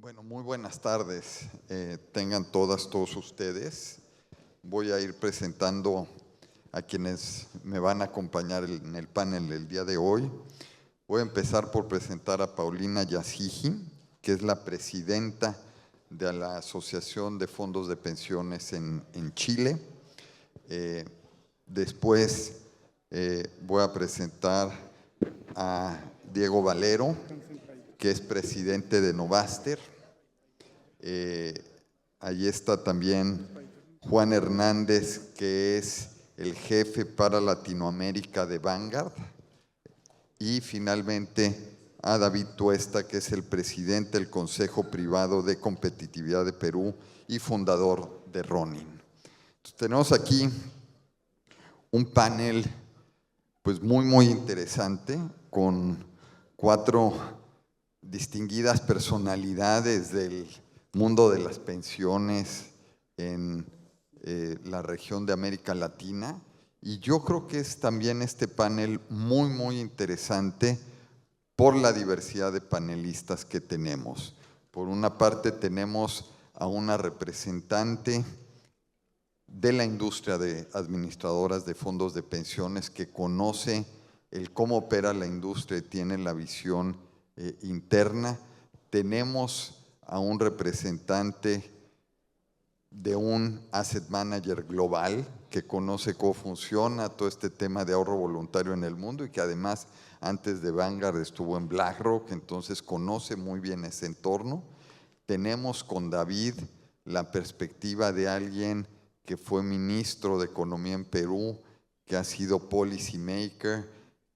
Bueno, muy buenas tardes. Tengan todos ustedes. Voy a ir presentando a quienes me van a acompañar en el panel del día de hoy. Voy a empezar por presentar a Paulina Yazigi, que es la presidenta de la Asociación de Fondos de Pensiones en Chile. Después voy a presentar a Diego Valero, que es presidente de Novaster. Allí está también Juan Hernández, que es el jefe para Latinoamérica de Vanguard. Y finalmente a David Tuesta, que es el presidente del Consejo Privado de Competitividad de Perú y fundador de Ronin. Entonces, tenemos aquí un panel pues muy interesante con 4 distinguidas personalidades del mundo de las pensiones en la región de América Latina, y yo creo que es también este panel muy interesante por la diversidad de panelistas que tenemos. Por una parte tenemos a una representante de la industria de administradoras de fondos de pensiones que conoce el cómo opera la industria y tiene la visión interna. Tenemos a un representante de un asset manager global que conoce cómo funciona todo este tema de ahorro voluntario en el mundo y que además antes de Vanguard estuvo en BlackRock, entonces conoce muy bien ese entorno. Tenemos con David la perspectiva de alguien que fue ministro de Economía en Perú, que ha sido policy maker,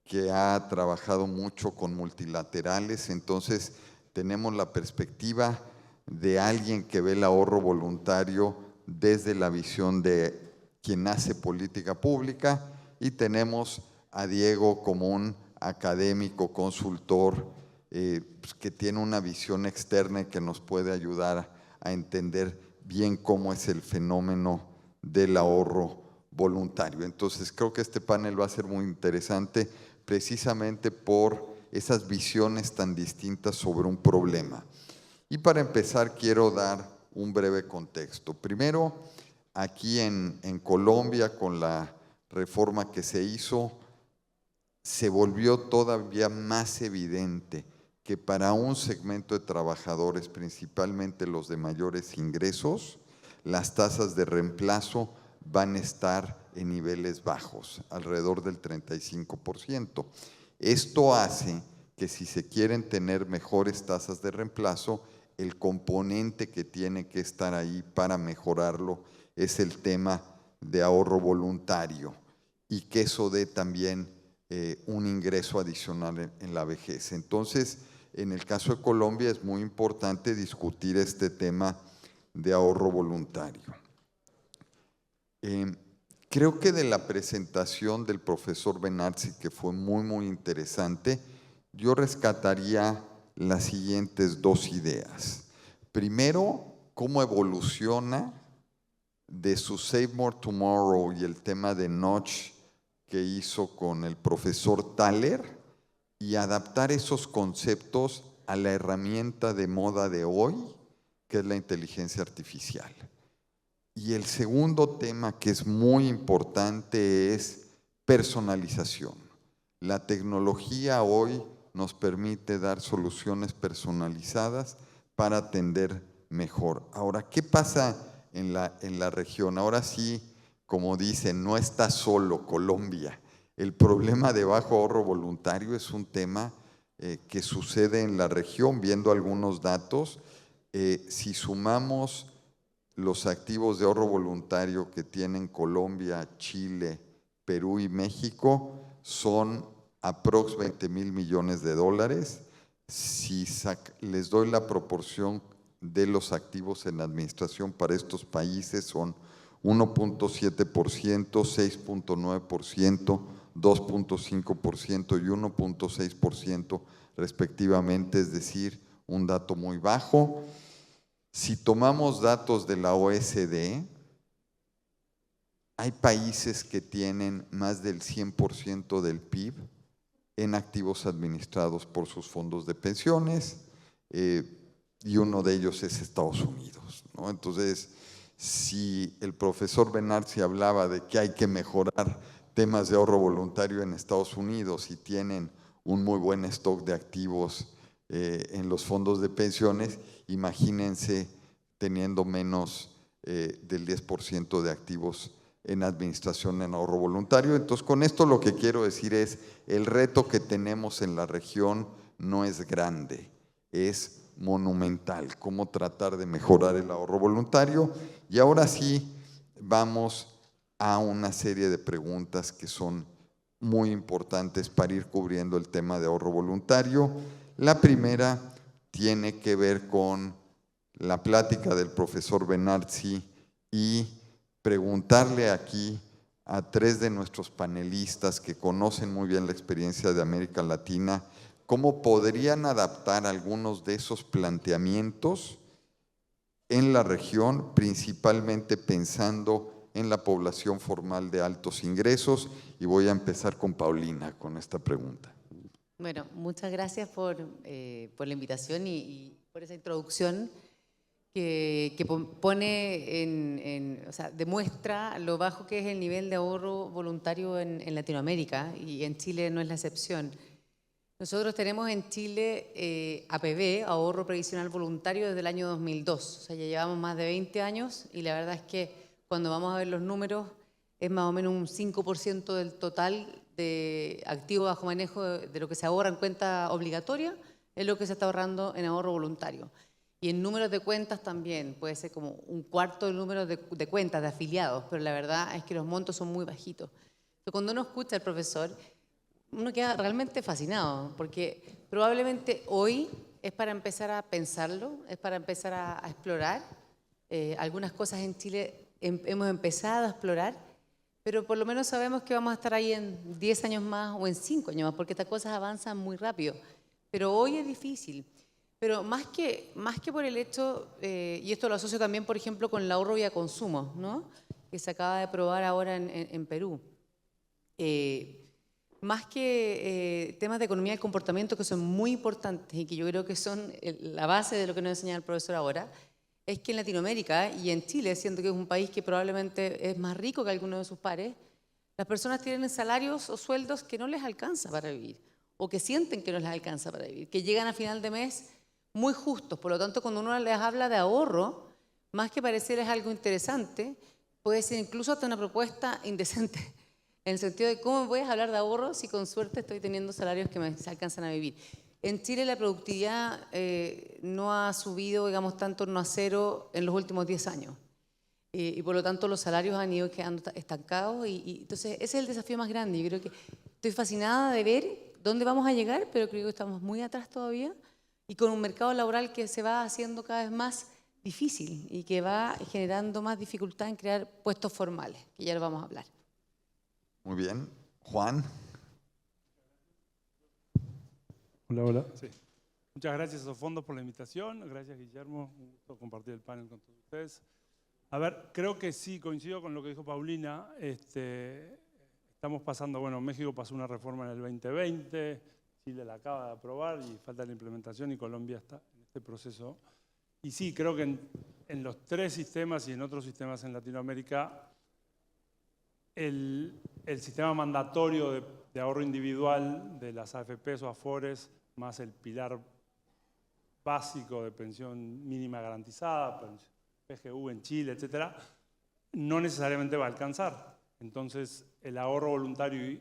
que ha trabajado mucho con multilaterales. Entonces tenemos la perspectiva de alguien que ve el ahorro voluntario desde la visión de quien hace política pública, y tenemos a Diego como un académico, consultor, que tiene una visión externa y que nos puede ayudar a entender bien cómo es el fenómeno del ahorro voluntario. Entonces creo que este panel va a ser muy interesante precisamente por esas visiones tan distintas sobre un problema. Y para empezar quiero dar un breve contexto. Primero, aquí en Colombia, con la reforma que se hizo, se volvió todavía más evidente que para un segmento de trabajadores, principalmente los de mayores ingresos, las tasas de reemplazo van a estar en niveles bajos, alrededor del 35%. Esto hace que si se quieren tener mejores tasas de reemplazo, el componente que tiene que estar ahí para mejorarlo es el tema de ahorro voluntario, y que eso dé también un ingreso adicional en la vejez. Entonces, en el caso de Colombia es muy importante discutir este tema de ahorro voluntario. Creo que de la presentación del profesor Benarzi, que fue muy interesante, yo rescataría las siguientes 2 ideas. Primero, cómo evoluciona de su Save More Tomorrow y el tema de Notch que hizo con el profesor Thaler, y adaptar esos conceptos a la herramienta de moda de hoy, que es la inteligencia artificial. Y el segundo tema que es muy importante es personalización. La tecnología hoy nos permite dar soluciones personalizadas para atender mejor. Ahora, ¿qué pasa en la región? Ahora sí, como dicen, no está solo Colombia. El problema de bajo ahorro voluntario es un tema que sucede en la región. Viendo algunos datos, si sumamos los activos de ahorro voluntario que tienen Colombia, Chile, Perú y México, son aproximadamente 20,000 millones de dólares. Si les doy la proporción de los activos en administración para estos países, son 1.7%, 6.9%, 2.5% y 1.6% respectivamente, es decir, un dato muy bajo. Si tomamos datos de la OSD, hay países que tienen más del 100% del PIB en activos administrados por sus fondos de pensiones. y uno de ellos es Estados Unidos, ¿no? Entonces, si el profesor Benarzi hablaba de que hay que mejorar temas de ahorro voluntario en Estados Unidos y tienen un muy buen stock de activos en los fondos de pensiones, imagínense teniendo menos del 10% de activos en administración en ahorro voluntario. Entonces, con esto lo que quiero decir es, el reto que tenemos en la región no es grande, es monumental, cómo tratar de mejorar el ahorro voluntario. Y ahora sí, vamos a una serie de preguntas que son muy importantes para ir cubriendo el tema de ahorro voluntario. La primera tiene que ver con la plática del profesor Benarzi y preguntarle aquí a tres de nuestros panelistas que conocen muy bien la experiencia de América Latina, cómo podrían adaptar algunos de esos planteamientos en la región, principalmente pensando en la población formal de altos ingresos. Y voy a empezar con Paulina con esta pregunta. Bueno, muchas gracias por la invitación y por esa introducción que pone o sea, demuestra lo bajo que es el nivel de ahorro voluntario en Latinoamérica, y en Chile no es la excepción. Nosotros tenemos en Chile APB, Ahorro Previsional Voluntario, desde el año 2002. O sea, ya llevamos más de 20 años y la verdad es que cuando vamos a ver los números es más o menos un 5% del total de activos bajo manejo de lo que se ahorra en cuenta obligatoria, es lo que se está ahorrando en ahorro voluntario. Y en números de cuentas también, puede ser como un cuarto del número de cuentas, de afiliados, pero la verdad es que los montos son muy bajitos. Entonces, cuando uno escucha al profesor, uno queda realmente fascinado, porque probablemente hoy es para empezar a pensarlo, es para empezar a explorar. Algunas cosas en Chile hemos empezado a explorar, pero por lo menos sabemos que vamos a estar ahí en 10 años más o en 5 años más, porque estas cosas avanzan muy rápido. Pero hoy es difícil. Pero más que por el hecho, y esto lo asocio también, por ejemplo, con el ahorro vía consumo, ¿no?, que se acaba de probar ahora en Perú. Más que temas de economía del comportamiento, que son muy importantes y que yo creo que son la base de lo que nos enseña el profesor ahora, es que en Latinoamérica y en Chile, siendo que es un país que probablemente es más rico que alguno de sus pares, las personas tienen salarios o sueldos que no les alcanza para vivir, o que sienten que no les alcanza para vivir, que llegan a final de mes muy justos. Por lo tanto, cuando uno les habla de ahorro, más que parecerles algo interesante, puede ser incluso hasta una propuesta indecente, en el sentido de cómo me puedes hablar de ahorro si con suerte estoy teniendo salarios que me alcanzan a vivir. En Chile la productividad no ha subido, digamos, tanto en torno a cero en los últimos 10 años. Y por lo tanto los salarios han ido quedando estancados y entonces ese es el desafío más grande. Yo creo que estoy fascinada de ver dónde vamos a llegar, pero creo que estamos muy atrás todavía y con un mercado laboral que se va haciendo cada vez más difícil y que va generando más dificultad en crear puestos formales, que ya lo vamos a hablar. Muy bien. Juan. Hola, hola. Sí. Muchas gracias a Sofondos por la invitación. Gracias, Guillermo. Un gusto compartir el panel con todos ustedes. A ver, creo que sí, coincido con lo que dijo Paulina. Estamos pasando, bueno, México pasó una reforma en el 2020, Chile la acaba de aprobar y falta la implementación y Colombia está en este proceso. Y sí, creo que en los tres sistemas y en otros sistemas en Latinoamérica, el sistema mandatorio de ahorro individual de las AFPs o AFORES, más el pilar básico de pensión mínima garantizada, PGU en Chile, etcétera, no necesariamente va a alcanzar. Entonces, el ahorro voluntario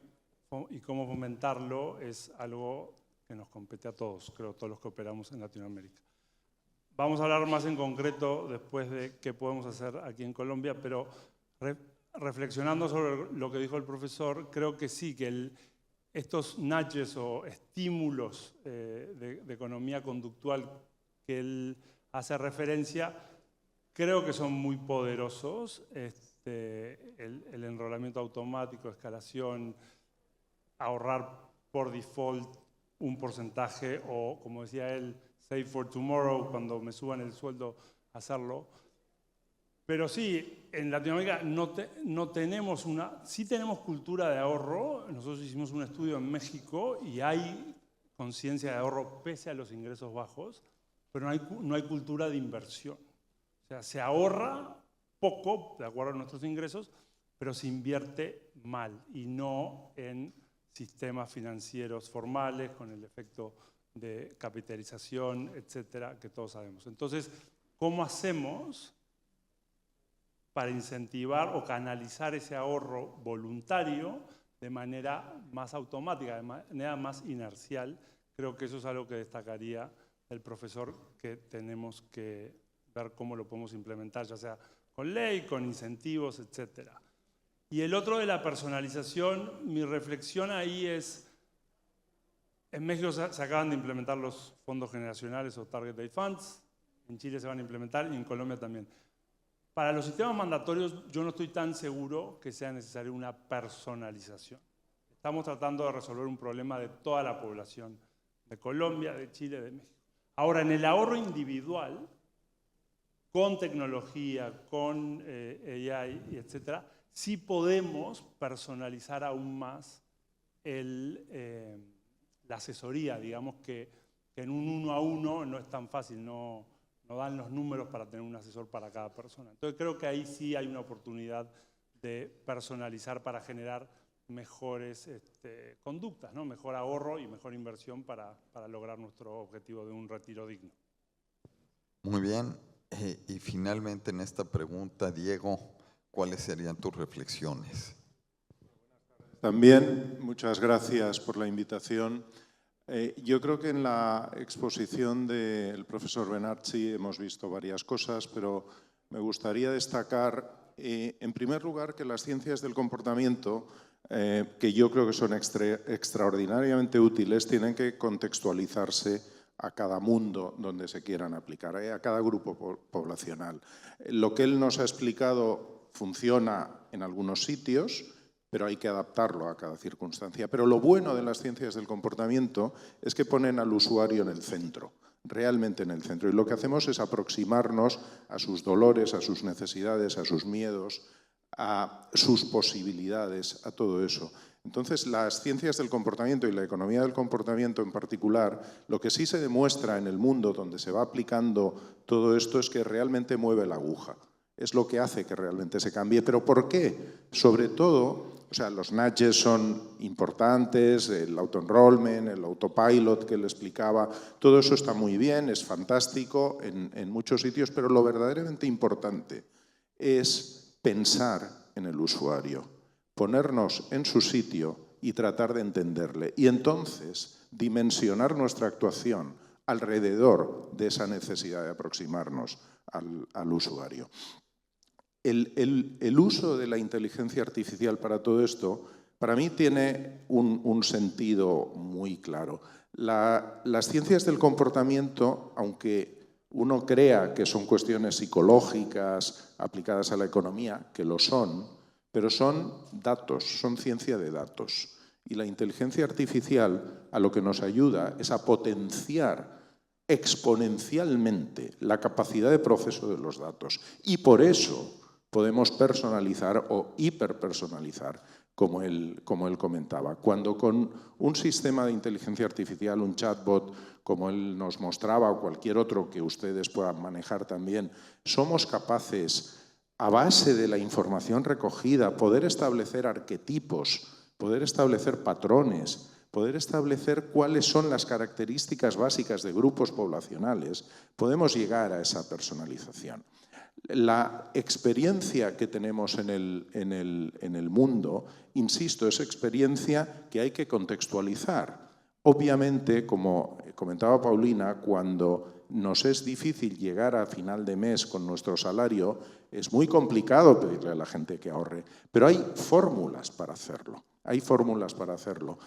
y cómo fomentarlo es algo que nos compete a todos, creo, todos los que operamos en Latinoamérica. Vamos a hablar más en concreto después de qué podemos hacer aquí en Colombia, pero reflexionando sobre lo que dijo el profesor, creo que sí, que estos nudges o estímulos de economía conductual que él hace referencia, creo que son muy poderosos. El enrolamiento automático, escalación, ahorrar por default un porcentaje o, como decía él, save for tomorrow, cuando me suban el sueldo, hacerlo. Pero sí, en Latinoamérica no tenemos sí tenemos cultura de ahorro. Nosotros hicimos un estudio en México y hay conciencia de ahorro pese a los ingresos bajos. pero no hay cultura de inversión. O sea, se ahorra poco, de acuerdo a nuestros ingresos, pero se invierte mal y no en sistemas financieros formales con el efecto de capitalización, etcétera, que todos sabemos. Entonces, ¿cómo hacemos para incentivar o canalizar ese ahorro voluntario de manera más automática, de manera más inercial? Creo que eso es algo que destacaría el profesor, que tenemos que ver cómo lo podemos implementar, ya sea con ley, con incentivos, etcétera. Y el otro de la personalización, mi reflexión ahí es, en México se acaban de implementar los fondos generacionales o Target Date Funds, en Chile se van a implementar y en Colombia también. Para los sistemas mandatorios yo no estoy tan seguro que sea necesaria una personalización. Estamos tratando de resolver un problema de toda la población de Colombia, de Chile, de México. Ahora, en el ahorro individual, con tecnología, con AI, etcétera, sí podemos personalizar aún más la asesoría. Digamos que en un 1 a 1 no es tan fácil, no dan los números para tener un asesor para cada persona. Entonces creo que ahí sí hay una oportunidad de personalizar para generar mejores conductas, ¿no? Mejor ahorro y mejor inversión para lograr nuestro objetivo de un retiro digno. Muy bien. Y finalmente en esta pregunta, Diego, ¿cuáles serían tus reflexiones? También, muchas gracias por la invitación. Yo creo que en la exposición del profesor Benartzi hemos visto varias cosas, pero me gustaría destacar, en primer lugar, que las ciencias del comportamiento, que yo creo que son extraordinariamente útiles, tienen que contextualizarse a cada mundo donde se quieran aplicar, a cada grupo poblacional. Lo que él nos ha explicado funciona en algunos sitios, pero hay que adaptarlo a cada circunstancia. Pero lo bueno de las ciencias del comportamiento es que ponen al usuario en el centro, realmente en el centro. Y lo que hacemos es aproximarnos a sus dolores, a sus necesidades, a sus miedos, a sus posibilidades, a todo eso. Entonces, las ciencias del comportamiento y la economía del comportamiento en particular, lo que sí se demuestra en el mundo donde se va aplicando todo esto es que realmente mueve la aguja. Es lo que hace que realmente se cambie. ¿Pero por qué? Sobre todo, o sea, los nudges son importantes, el auto-enrollment, el autopilot que le explicaba, todo eso está muy bien, es fantástico en muchos sitios, pero lo verdaderamente importante es pensar en el usuario, ponernos en su sitio y tratar de entenderle. Y entonces dimensionar nuestra actuación alrededor de esa necesidad de aproximarnos al usuario. El uso de la inteligencia artificial para todo esto, para mí tiene un sentido muy claro. Las ciencias del comportamiento, aunque uno crea que son cuestiones psicológicas aplicadas a la economía, que lo son, pero son datos, son ciencia de datos. Y la inteligencia artificial a lo que nos ayuda es a potenciar exponencialmente la capacidad de proceso de los datos. Y por eso podemos personalizar o hiperpersonalizar, como él comentaba. Cuando con un sistema de inteligencia artificial, un chatbot, como él nos mostraba, o cualquier otro que ustedes puedan manejar también, somos capaces, a base de la información recogida, poder establecer arquetipos, poder establecer patrones, poder establecer cuáles son las características básicas de grupos poblacionales, podemos llegar a esa personalización. La experiencia que tenemos en el mundo, insisto, es experiencia que hay que contextualizar. Obviamente, como comentaba Paulina, cuando nos es difícil llegar a final de mes con nuestro salario, es muy complicado pedirle a la gente que ahorre, pero hay fórmulas para hacerlo. Hay fórmulas para hacerlo.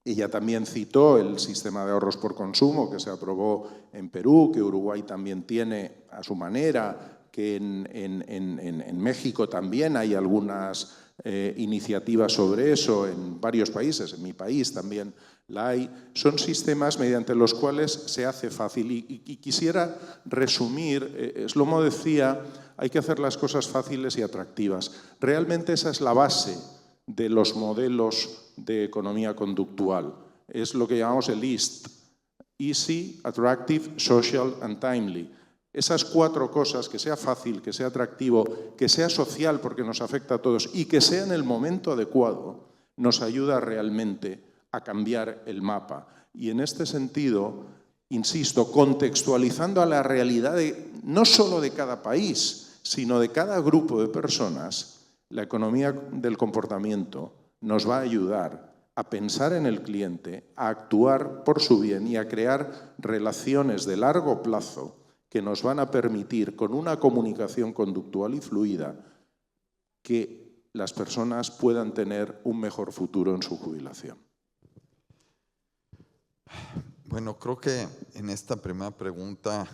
Ella también citó el sistema de ahorros por consumo que se aprobó en Perú, que Uruguay también tiene a su manera, que en México también hay algunas iniciativas sobre eso, en varios países, en mi país también la hay. Son sistemas mediante los cuales se hace fácil. Y quisiera resumir, Shlomo decía, hay que hacer las cosas fáciles y atractivas. Realmente esa es la base de los modelos de economía conductual. Es lo que llamamos el IST. easy, attractive, social and timely. Esas 4 cosas, que sea fácil, que sea atractivo, que sea social porque nos afecta a todos y que sea en el momento adecuado, nos ayuda realmente a cambiar el mapa. Y en este sentido, insisto, contextualizando a la realidad no solo de cada país, sino de cada grupo de personas, la economía del comportamiento nos va a ayudar a pensar en el cliente, a actuar por su bien y a crear relaciones de largo plazo que nos van a permitir, con una comunicación conductual y fluida, que las personas puedan tener un mejor futuro en su jubilación. Bueno, creo que en esta primera pregunta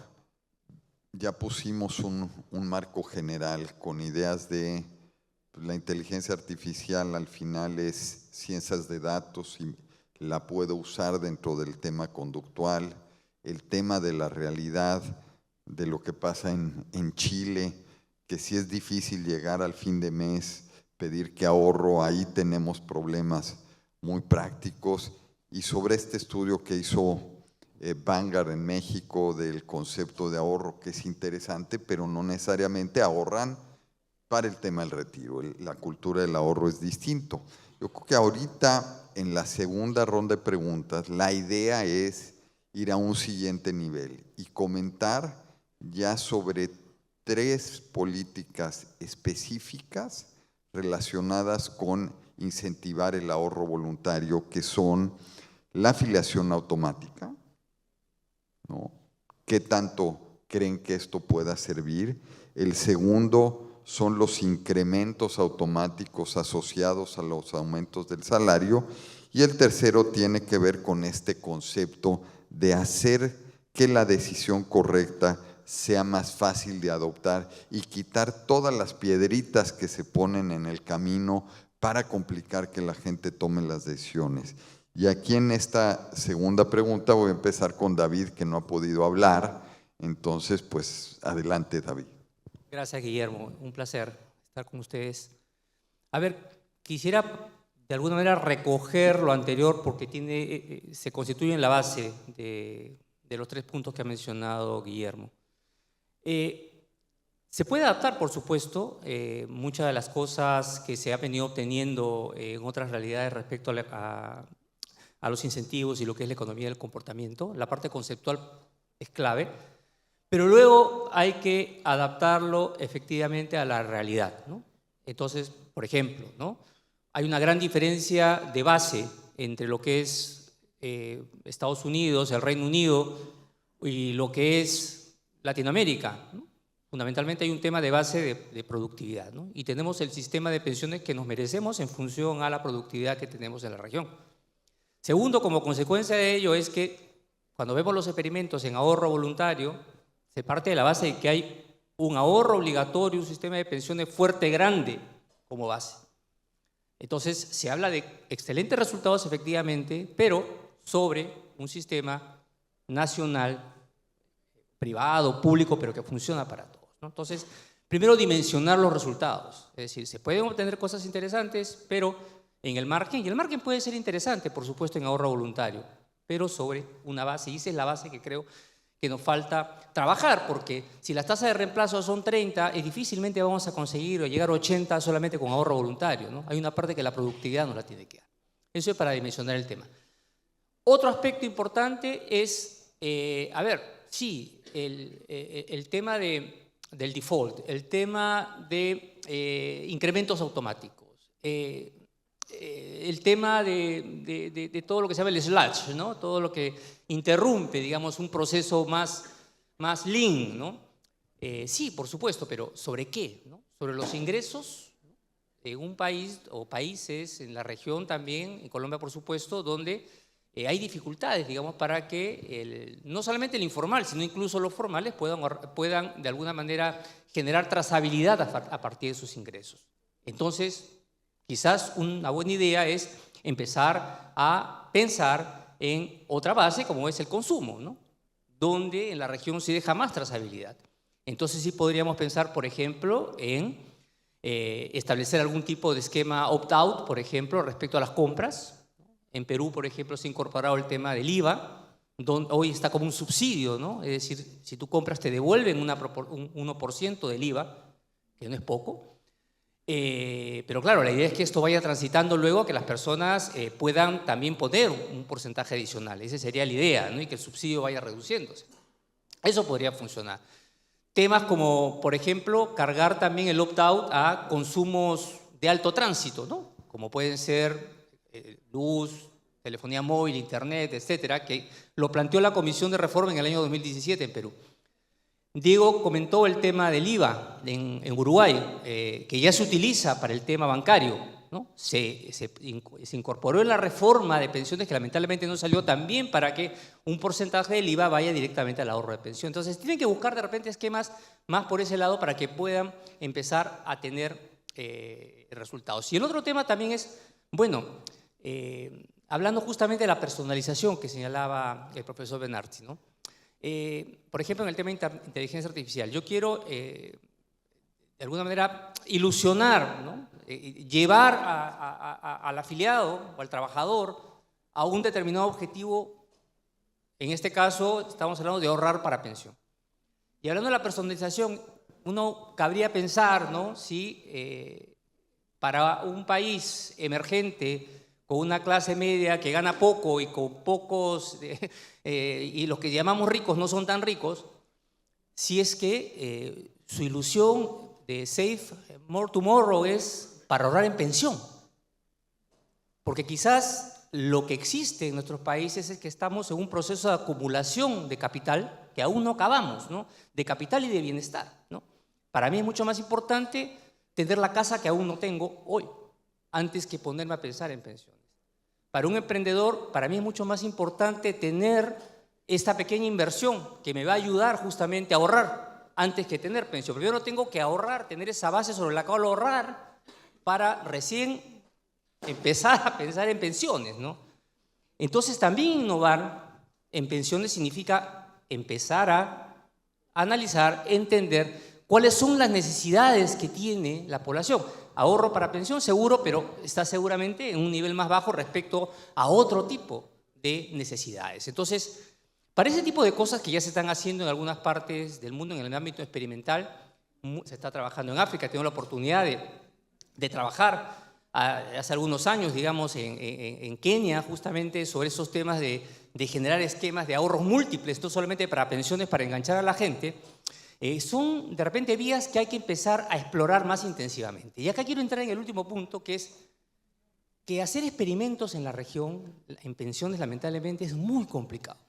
ya pusimos un marco general con ideas de la inteligencia artificial. Al final es ciencias de datos y la puedo usar dentro del tema conductual, el tema de la realidad de lo que pasa en Chile, que si es difícil llegar al fin de mes, pedir que ahorro, ahí tenemos problemas muy prácticos. Y sobre este estudio que hizo Vanguard en México del concepto de ahorro, que es interesante, pero no necesariamente ahorran para el tema del retiro. La cultura del ahorro es distinto. Yo creo que ahorita, en la segunda ronda de preguntas, la idea es ir a un siguiente nivel y comentar ya sobre 3 políticas específicas relacionadas con incentivar el ahorro voluntario, que son la afiliación automática, ¿no? ¿Qué tanto creen que esto pueda servir? El segundo son los incrementos automáticos asociados a los aumentos del salario. Y el tercero tiene que ver con este concepto de hacer que la decisión correcta sea más fácil de adoptar y quitar todas las piedritas que se ponen en el camino para complicar que la gente tome las decisiones. Y aquí en esta segunda pregunta voy a empezar con David, que no ha podido hablar. Entonces, pues, adelante, David. Gracias, Guillermo. Un placer estar con ustedes. A ver, quisiera de alguna manera recoger lo anterior porque se constituye en la base de los 3 puntos que ha mencionado Guillermo. Se puede adaptar, por supuesto, muchas de las cosas que se ha venido obteniendo en otras realidades respecto a los incentivos y lo que es la economía del comportamiento. La parte conceptual es clave, pero luego hay que adaptarlo efectivamente a la realidad, ¿no? Entonces, por ejemplo, ¿no? Hay una gran diferencia de base entre lo que es Estados Unidos, el Reino Unido y lo que es Latinoamérica, ¿no? Fundamentalmente hay un tema de base de productividad, ¿no? Y tenemos el sistema de pensiones que nos merecemos en función a la productividad que tenemos en la región. Segundo, como consecuencia de ello es que cuando vemos los experimentos en ahorro voluntario, se parte de la base de que hay un ahorro obligatorio, un sistema de pensiones fuerte, grande, como base. Entonces, se habla de excelentes resultados efectivamente, pero sobre un sistema nacional, privado, público, pero que funciona para todos, ¿no? Entonces, primero dimensionar los resultados. Es decir, se pueden obtener cosas interesantes, pero en el margen, y el margen puede ser interesante, por supuesto, en ahorro voluntario, pero sobre una base, y esa es la base que creo que nos falta trabajar, porque si las tasas de reemplazo son 30, difícilmente vamos a conseguir o llegar a 80 solamente con ahorro voluntario, ¿no? Hay una parte que la productividad nos la tiene que dar. Eso es para dimensionar el tema. Otro aspecto importante es, sí, el tema del default, el tema de incrementos automáticos, el tema de todo lo que se llama el sludge, ¿no? Todo lo que interrumpe, digamos, un proceso más lean, ¿no? Sí, por supuesto, pero ¿sobre qué, no? Sobre los ingresos de un país o países en la región también, en Colombia por supuesto, donde hay dificultades, digamos, para que no solamente el informal, sino incluso los formales puedan de alguna manera generar trazabilidad a partir de sus ingresos. Entonces, quizás una buena idea es empezar a pensar en otra base como es el consumo, ¿no? Donde en la región se deja más trazabilidad. Entonces sí podríamos pensar, por ejemplo, en establecer algún tipo de esquema opt-out, por ejemplo, respecto a las compras. En Perú, por ejemplo, se ha incorporado el tema del IVA hoy está como un subsidio, ¿no? Es decir, si tú compras te devuelven un 1% del IVA, que no es poco. Pero claro, la idea es que esto vaya transitando luego, que las personas puedan también poner un porcentaje adicional. Esa sería la idea, ¿no? Y que el subsidio vaya reduciéndose. Eso podría funcionar. Temas como, por ejemplo, cargar también el opt-out a consumos de alto tránsito, ¿no? Como pueden ser luz, telefonía móvil, internet, etcétera, que lo planteó la Comisión de Reforma en el año 2017 en Perú. Diego comentó el tema del IVA en Uruguay, que ya se utiliza para el tema bancario, ¿no? Se incorporó en la reforma de pensiones, que lamentablemente no salió tan bien, para que un porcentaje del IVA vaya directamente al ahorro de pensión. Entonces, tienen que buscar de repente esquemas más por ese lado para que puedan empezar a tener resultados. Y el otro tema también es, bueno, hablando justamente de la personalización que señalaba el profesor Benartzi, ¿no? Por ejemplo, en el tema de inteligencia artificial, yo quiero, de alguna manera, ilusionar, ¿no? Llevar al afiliado o al trabajador a un determinado objetivo. En este caso, estamos hablando de ahorrar para pensión. Y hablando de la personalización, uno cabría pensar, ¿no? Si para un país emergente, con una clase media que gana poco y con pocos, y los que llamamos ricos no son tan ricos, si es que su ilusión de Save More Tomorrow es para ahorrar en pensión. Porque quizás lo que existe en nuestros países es que estamos en un proceso de acumulación de capital que aún no acabamos, ¿no? De capital y de bienestar, ¿no? Para mí es mucho más importante tener la casa que aún no tengo hoy, antes que ponerme a pensar en pensiones. Para un emprendedor, para mí es mucho más importante tener esta pequeña inversión que me va a ayudar justamente a ahorrar antes que tener pensión. Primero tengo que ahorrar, tener esa base sobre la cual ahorrar para recién empezar a pensar en pensiones, ¿no? Entonces también innovar en pensiones significa empezar a analizar, entender cuáles son las necesidades que tiene la población. Ahorro para pensión seguro, pero está seguramente en un nivel más bajo respecto a otro tipo de necesidades. Entonces, para ese tipo de cosas que ya se están haciendo en algunas partes del mundo en el ámbito experimental, se está trabajando en África. Tengo la oportunidad de trabajar hace algunos años, digamos, en Kenia, justamente sobre esos temas de generar esquemas de ahorros múltiples, no solamente para pensiones, para enganchar a la gente. Son de repente vías que hay que empezar a explorar más intensivamente. Y acá quiero entrar en el último punto, que es que hacer experimentos en la región, en pensiones, lamentablemente, es muy complicado.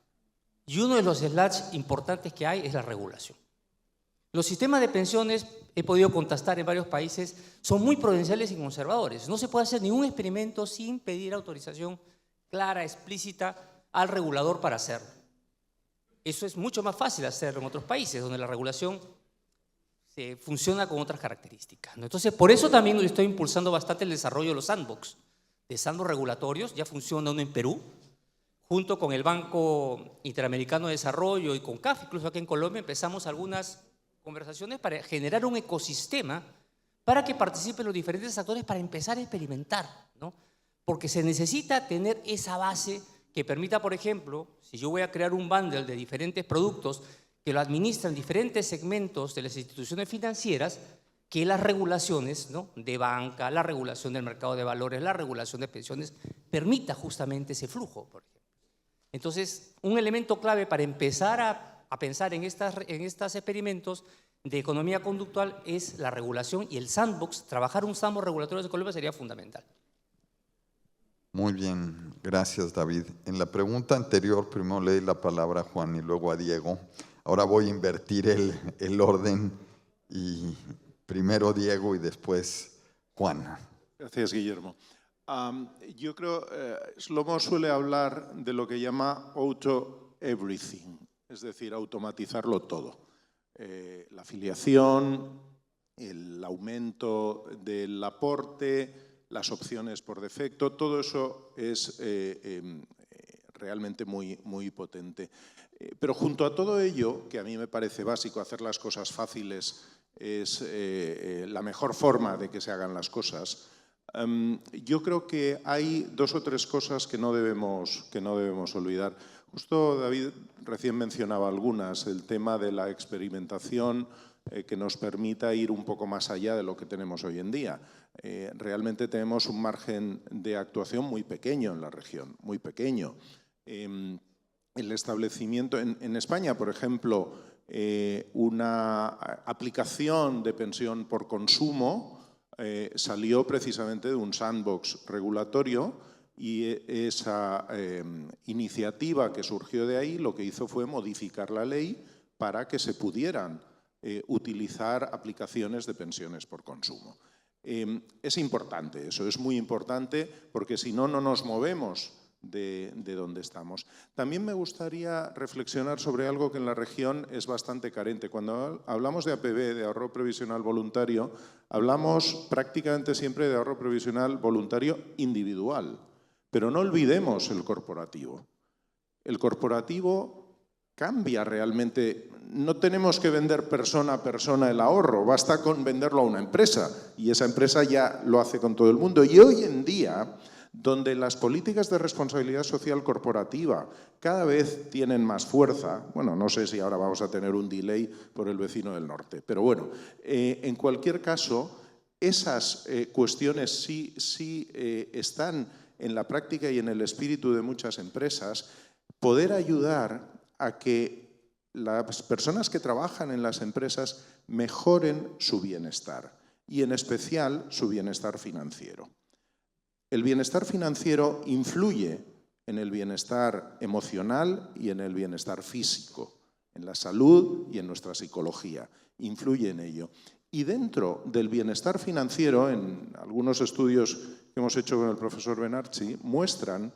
Y uno de los slashes importantes que hay es la regulación. Los sistemas de pensiones, he podido contrastar en varios países, son muy prudenciales y conservadores. No se puede hacer ningún experimento sin pedir autorización clara, explícita al regulador para hacerlo. Eso es mucho más fácil hacerlo en otros países, donde la regulación funciona con otras características, ¿no? Entonces, por eso también estoy impulsando bastante el desarrollo de los sandbox regulatorios. Ya funciona uno en Perú, junto con el Banco Interamericano de Desarrollo y con CAF, incluso aquí en Colombia, empezamos algunas conversaciones para generar un ecosistema para que participen los diferentes actores para empezar a experimentar, ¿no? Porque se necesita tener esa base que permita, por ejemplo, si yo voy a crear un bundle de diferentes productos que lo administran diferentes segmentos de las instituciones financieras, que las regulaciones, ¿no?, de banca, la regulación del mercado de valores, la regulación de pensiones, permita justamente ese flujo, por ejemplo. Entonces, un elemento clave para empezar a pensar en estos experimentos de economía conductual es la regulación, y el sandbox, trabajar un sandbox regulatorio de Colombia sería fundamental. Muy bien, gracias David. En la pregunta anterior primero le di la palabra a Juan y luego a Diego. Ahora voy a invertir el orden, y primero Diego y después Juan. Gracias, Guillermo. Yo creo, Shlomo suele hablar de lo que llama auto everything, es decir, automatizarlo todo. La afiliación, el aumento del aporte, las opciones por defecto, todo eso es realmente muy, muy potente. Pero junto a todo ello, que a mí me parece básico, hacer las cosas fáciles es la mejor forma de que se hagan las cosas, yo creo que hay dos o tres cosas que no debemos olvidar. Justo David recién mencionaba algunas, el tema de la experimentación que nos permita ir un poco más allá de lo que tenemos hoy en día. Realmente tenemos un margen de actuación muy pequeño en la región, muy pequeño. El establecimiento en España, por ejemplo, una aplicación de pensión por consumo salió precisamente de un sandbox regulatorio, y esa iniciativa que surgió de ahí lo que hizo fue modificar la ley para que se pudieran utilizar aplicaciones de pensiones por consumo. Es importante, eso es muy importante, porque si no, no nos movemos de donde estamos. También me gustaría reflexionar sobre algo que en la región es bastante carente. Cuando hablamos de APB, de ahorro previsional voluntario, hablamos prácticamente siempre de ahorro previsional voluntario individual. Pero no olvidemos el corporativo. El corporativo cambia realmente. No tenemos que vender persona a persona el ahorro, basta con venderlo a una empresa, y esa empresa ya lo hace con todo el mundo. Y hoy en día, donde las políticas de responsabilidad social corporativa cada vez tienen más fuerza, bueno, no sé si ahora vamos a tener un delay por el vecino del norte, pero bueno, en cualquier caso, esas cuestiones sí están en la práctica y en el espíritu de muchas empresas. Poder ayudar a que las personas que trabajan en las empresas mejoren su bienestar, y en especial su bienestar financiero. El bienestar financiero influye en el bienestar emocional y en el bienestar físico, en la salud y en nuestra psicología. Influye en ello. Y dentro del bienestar financiero, en algunos estudios que hemos hecho con el profesor Benarchi, muestran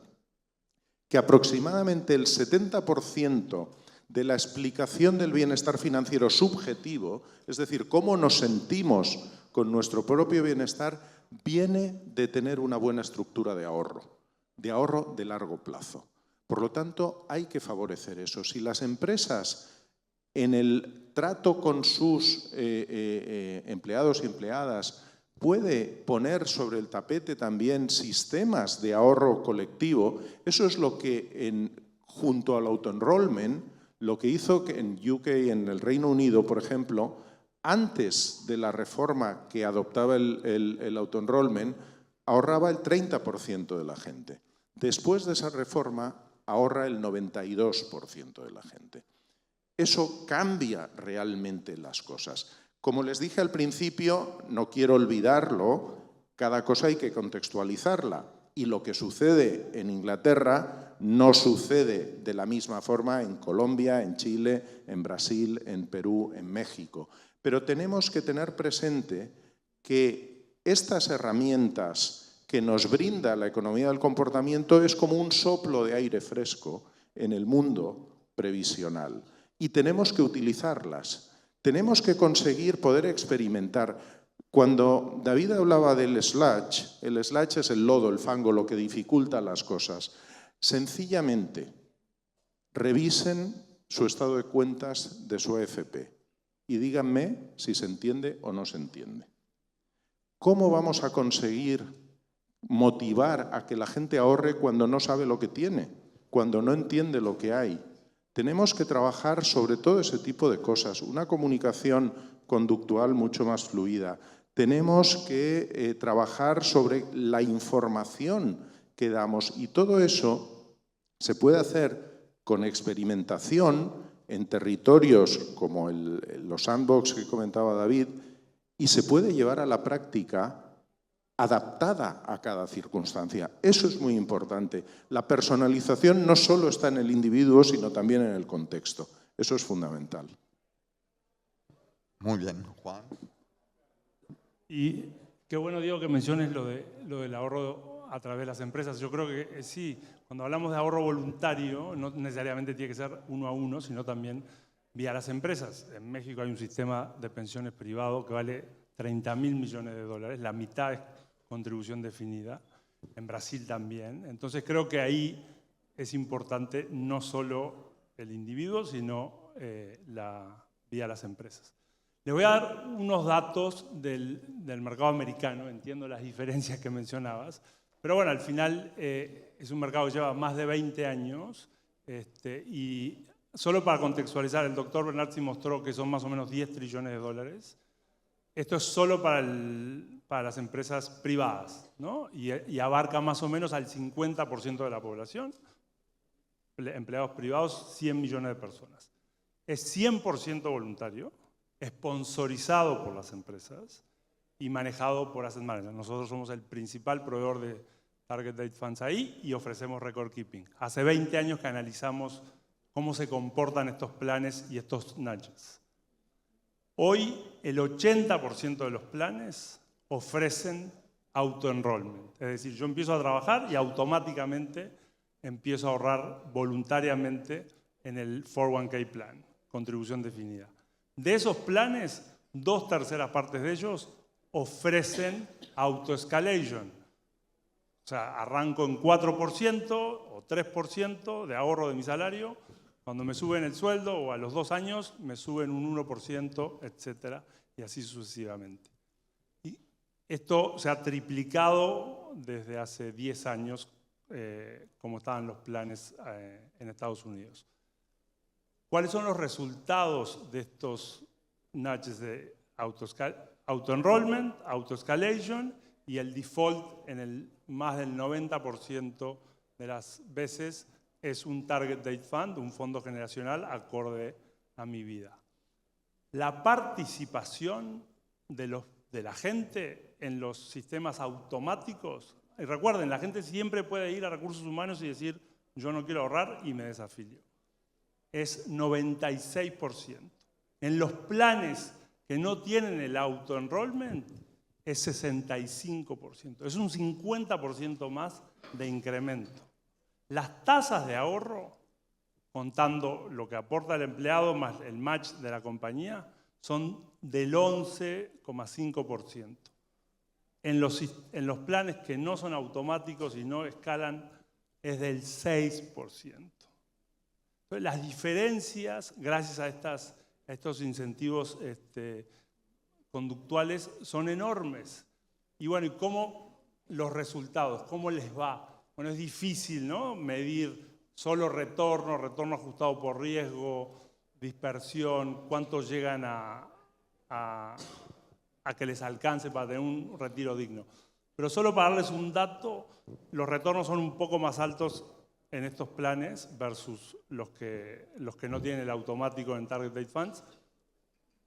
que aproximadamente el 70% de la explicación del bienestar financiero subjetivo, es decir, cómo nos sentimos con nuestro propio bienestar, viene de tener una buena estructura de ahorro de largo plazo. Por lo tanto, hay que favorecer eso. Si las empresas, en el trato con sus empleados y empleadas, puede poner sobre el tapete también sistemas de ahorro colectivo, eso es lo que, junto al auto-enrollment, lo que hizo que en UK, en el Reino Unido, por ejemplo, antes de la reforma que adoptaba el auto-enrollment, ahorraba el 30% de la gente. Después de esa reforma, ahorra el 92% de la gente. Eso cambia realmente las cosas. Como les dije al principio, no quiero olvidarlo, cada cosa hay que contextualizarla. Y lo que sucede en Inglaterra no sucede de la misma forma en Colombia, en Chile, en Brasil, en Perú, en México. Pero tenemos que tener presente que estas herramientas que nos brinda la economía del comportamiento es como un soplo de aire fresco en el mundo previsional. Y tenemos que utilizarlas. Tenemos que conseguir poder experimentar. Cuando David hablaba del sludge, el sludge es el lodo, el fango, lo que dificulta las cosas. Sencillamente, revisen su estado de cuentas de su AFP y díganme si se entiende o no se entiende. ¿Cómo vamos a conseguir motivar a que la gente ahorre cuando no sabe lo que tiene, cuando no entiende lo que hay? Tenemos que trabajar sobre todo ese tipo de cosas, una comunicación conductual mucho más fluida. Tenemos que trabajar sobre la información que damos, y todo eso se puede hacer con experimentación en territorios como los sandbox que comentaba David, y se puede llevar a la práctica adaptada a cada circunstancia. Eso es muy importante. La personalización no solo está en el individuo, sino también en el contexto. Eso es fundamental. Muy bien, Juan. Y qué bueno, Diego, que menciones lo del ahorro a través de las empresas. Yo creo que sí, cuando hablamos de ahorro voluntario, no necesariamente tiene que ser uno a uno, sino también vía las empresas. En México hay un sistema de pensiones privado que vale 30.000 millones de dólares, la mitad es contribución definida, en Brasil también. Entonces creo que ahí es importante no solo el individuo, sino vía las empresas. Les voy a dar unos datos del mercado americano, entiendo las diferencias que mencionabas, pero bueno, al final es un mercado que lleva más de 20 años Y solo para contextualizar, el doctor Bernarzi mostró que son más o menos 10 trillones de dólares. Esto es solo para las empresas privadas, ¿no? Y abarca más o menos al 50% de la población. Empleados privados, 100 millones de personas. Es 100% voluntario, sponsorizado por las empresas y manejado por asset managers. Nosotros somos el principal proveedor de Target Date Funds ahí y ofrecemos record keeping. Hace 20 años que analizamos cómo se comportan estos planes y estos nudges. Hoy el 80% de los planes ofrecen auto-enrollment. Es decir, yo empiezo a trabajar y automáticamente empiezo a ahorrar voluntariamente en el 401k plan, contribución definida. De esos planes, 2/3 partes de ellos ofrecen auto-escalation. O sea, arranco en 4% o 3% de ahorro de mi salario. Cuando me suben el sueldo o a los 2 años me suben un 1%, etcétera, y así sucesivamente. Y esto se ha triplicado desde hace 10 años, como estaban los planes en Estados Unidos. ¿Cuáles son los resultados de estos nudges de auto-enrollment, auto-escalation y el default en el más del 90% de las veces es un Target Date Fund, un fondo generacional acorde a mi vida? La participación de la gente en los sistemas automáticos, y recuerden, la gente siempre puede ir a recursos humanos y decir yo no quiero ahorrar y me desafilio. Es 96%. En los planes que no tienen el auto-enrollment es 65%. Es un 50% más de incremento. Las tasas de ahorro, contando lo que aporta el empleado más el match de la compañía, son del 11,5%. En los planes que no son automáticos y no escalan es del 6%. Entonces, las diferencias, gracias a estos incentivos conductuales, son enormes. Y bueno, ¿y cómo los resultados? ¿Cómo les va? Bueno, es difícil, ¿no? Medir solo retorno ajustado por riesgo, dispersión, cuántos llegan a que les alcance para tener un retiro digno. Pero solo para darles un dato, los retornos son un poco más altos en estos planes versus los que no tienen el automático en Target Date Funds,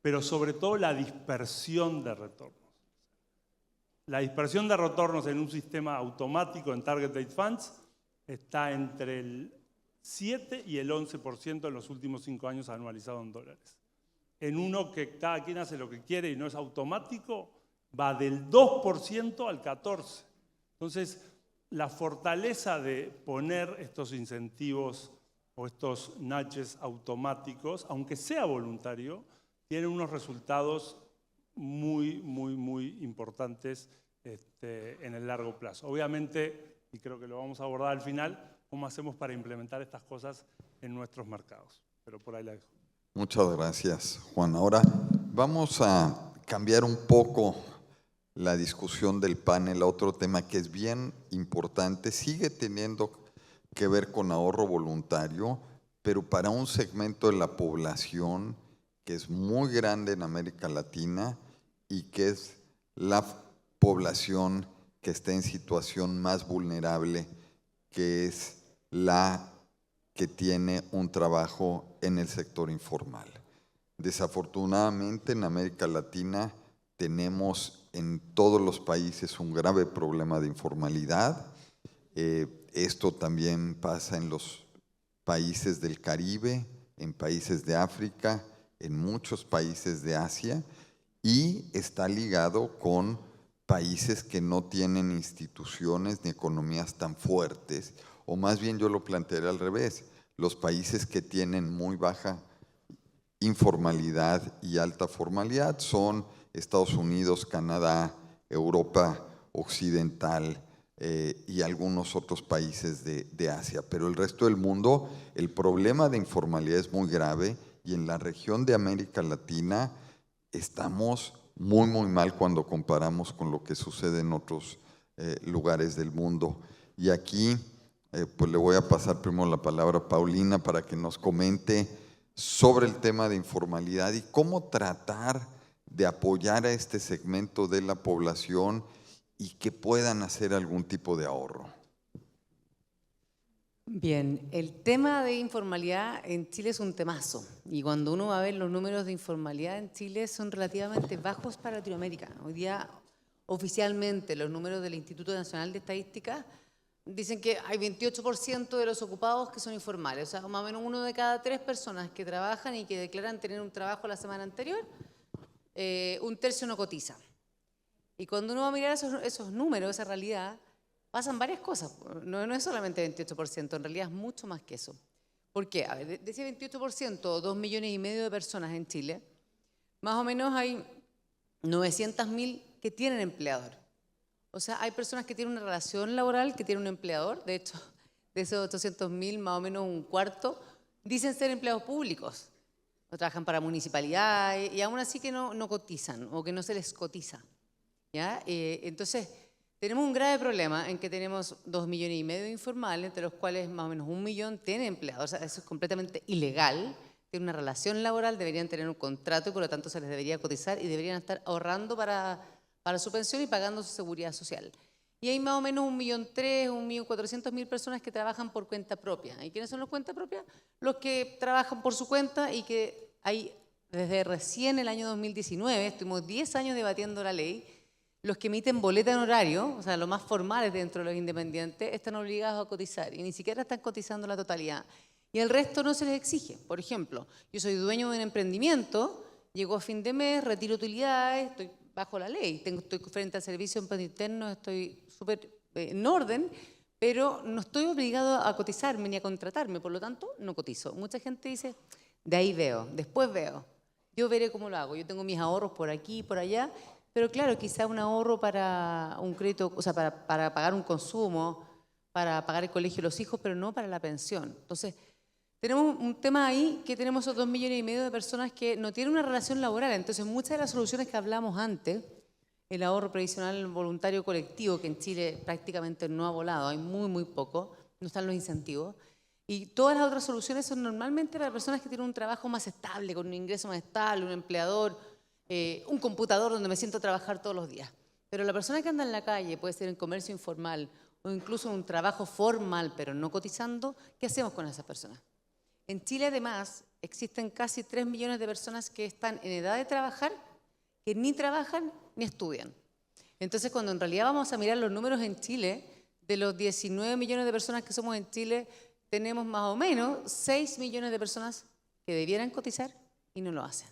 pero sobre todo la dispersión de retornos. La dispersión de retornos en un sistema automático en Target Date Funds está entre el 7 y el 11% en los últimos 5 años anualizado en dólares. En uno que cada quien hace lo que quiere y no es automático, va del 2% al 14%. Entonces, la fortaleza de poner estos incentivos o estos nudges automáticos, aunque sea voluntario, tiene unos resultados muy, muy, muy importantes en el largo plazo. Obviamente, y creo que lo vamos a abordar al final, cómo hacemos para implementar estas cosas en nuestros mercados. Pero por ahí la dejo. Muchas gracias, Juan. Ahora vamos a cambiar un poco la discusión del panel a otro tema que es bien importante. Sigue teniendo que ver con ahorro voluntario, pero para un segmento de la población que es muy grande en América Latina y que es la población que está en situación más vulnerable, que es la que tiene un trabajo en el sector informal. Desafortunadamente en América Latina tenemos en todos los países un grave problema de informalidad. Esto también pasa en los países del Caribe, en países de África, en muchos países de Asia, y está ligado con países que no tienen instituciones ni economías tan fuertes, o más bien yo lo plantearé al revés, los países que tienen muy baja informalidad y alta formalidad son Estados Unidos, Canadá, Europa Occidental y algunos otros países de Asia. Pero el resto del mundo, el problema de informalidad es muy grave y en la región de América Latina estamos muy, muy mal cuando comparamos con lo que sucede en otros lugares del mundo. Y aquí pues le voy a pasar primero la palabra a Paulina para que nos comente sobre el tema de informalidad y cómo tratar de apoyar a este segmento de la población y que puedan hacer algún tipo de ahorro. Bien, el tema de informalidad en Chile es un temazo y cuando uno va a ver los números de informalidad en Chile son relativamente bajos para Latinoamérica. Hoy día oficialmente los números del Instituto Nacional de Estadística dicen que hay 28% de los ocupados que son informales, o sea, más o menos 1 de cada 3 personas que trabajan y que declaran tener un trabajo la semana anterior, 1/3 no cotiza. Y cuando uno va a mirar esos números, esa realidad, pasan varias cosas. No es solamente 28%, en realidad es mucho más que eso. ¿Por qué? A ver, de ese 28%, 2,5 millones de personas en Chile, más o menos hay 900.000 que tienen empleador. O sea, hay personas que tienen una relación laboral, que tienen un empleador. De hecho, de esos 800.000, más o menos un cuarto, dicen ser empleados públicos. O trabajan para municipalidades y aún así que no cotizan o que no se les cotiza. ¿Ya? Entonces, tenemos un grave problema en que tenemos 2,5 millones de informales, entre los cuales más o menos 1 millón tienen empleados. O sea, eso es completamente ilegal. Tienen una relación laboral, deberían tener un contrato y por lo tanto se les debería cotizar y deberían estar ahorrando para su pensión y pagando su seguridad social. Y hay más o menos 1,3 millones, 1.400.000 personas que trabajan por cuenta propia. ¿Y quiénes son los cuentas propias? Los que trabajan por su cuenta y que hay desde recién el año 2019, estuvimos 10 años debatiendo la ley, los que emiten boleta en horario, o sea, los más formales dentro de los independientes, están obligados a cotizar y ni siquiera están cotizando la totalidad. Y el resto no se les exige. Por ejemplo, yo soy dueño de un emprendimiento, llego a fin de mes, retiro utilidades, estoy bajo la ley, estoy frente al servicio de impuesto interno, estoy súper en orden, pero no estoy obligado a cotizarme ni a contratarme, por lo tanto, no cotizo. Mucha gente dice, de ahí veo, después veo, yo veré cómo lo hago, yo tengo mis ahorros por aquí y por allá, pero claro, quizá un ahorro para un crédito, o sea, para pagar un consumo, para pagar el colegio de los hijos, pero no para la pensión. Entonces, tenemos un tema ahí que tenemos esos 2,5 millones de personas que no tienen una relación laboral. Entonces, muchas de las soluciones que hablamos antes, el ahorro previsional voluntario colectivo, que en Chile prácticamente no ha volado, hay muy poco, no están los incentivos, y todas las otras soluciones son normalmente para personas que tienen un trabajo más estable, con un ingreso más estable, un empleador, un computador donde me siento a trabajar todos los días. Pero la persona que anda en la calle, puede ser en comercio informal o incluso un trabajo formal pero no cotizando, ¿qué hacemos con esas personas? En Chile además existen casi 3 millones de personas que están en edad de trabajar, que ni trabajan ni estudian. Entonces cuando en realidad vamos a mirar los números en Chile, de los 19 millones de personas que somos en Chile, tenemos más o menos 6 millones de personas que debieran cotizar y no lo hacen.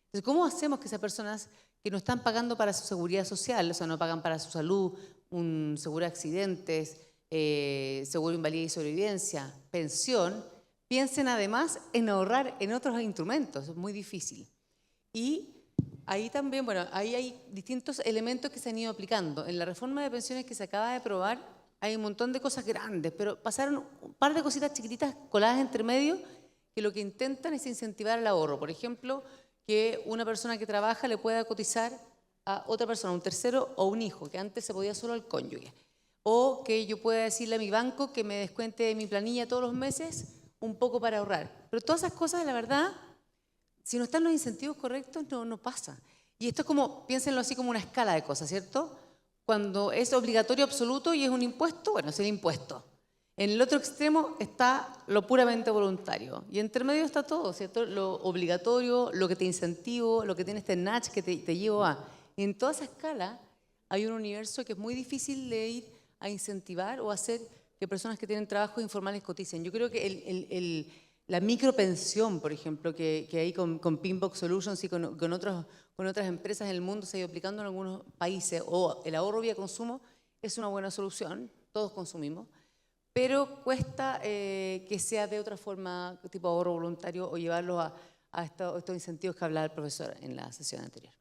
Entonces, ¿cómo hacemos que esas personas que no están pagando para su seguridad social, o sea, no pagan para su salud, un seguro de accidentes, seguro de invalidez y sobrevivencia, pensión, piensen además en ahorrar en otros instrumentos? Es muy difícil. Y ahí también, bueno, ahí hay distintos elementos que se han ido aplicando. En la reforma de pensiones que se acaba de aprobar hay un montón de cosas grandes, pero pasaron un par de cositas chiquititas coladas entre medio que lo que intentan es incentivar el ahorro. Por ejemplo, que una persona que trabaja le pueda cotizar a otra persona, un tercero o un hijo, que antes se podía solo al cónyuge. O que yo pueda decirle a mi banco que me descuente de mi planilla todos los meses un poco para ahorrar. Pero todas esas cosas, la verdad, si no están los incentivos correctos, no pasa. Y esto es como, piénsenlo así como una escala de cosas, ¿cierto? Cuando es obligatorio absoluto y es un impuesto, bueno, es el impuesto. En el otro extremo está lo puramente voluntario. Y entre medio está todo, ¿cierto? Lo obligatorio, lo que te incentivo, lo que tiene este nudge que te llevo a. Y en toda esa escala hay un universo que es muy difícil de ir a incentivar o hacer que personas que tienen trabajos informales coticen. Yo creo que la micropensión, por ejemplo, que hay con Pinbox Solutions y con otras empresas en el mundo se ha ido aplicando en algunos países, o el ahorro vía consumo, es una buena solución, todos consumimos, pero cuesta que sea de otra forma, tipo ahorro voluntario, o llevarlo a estos incentivos que hablaba el profesor en la sesión anterior.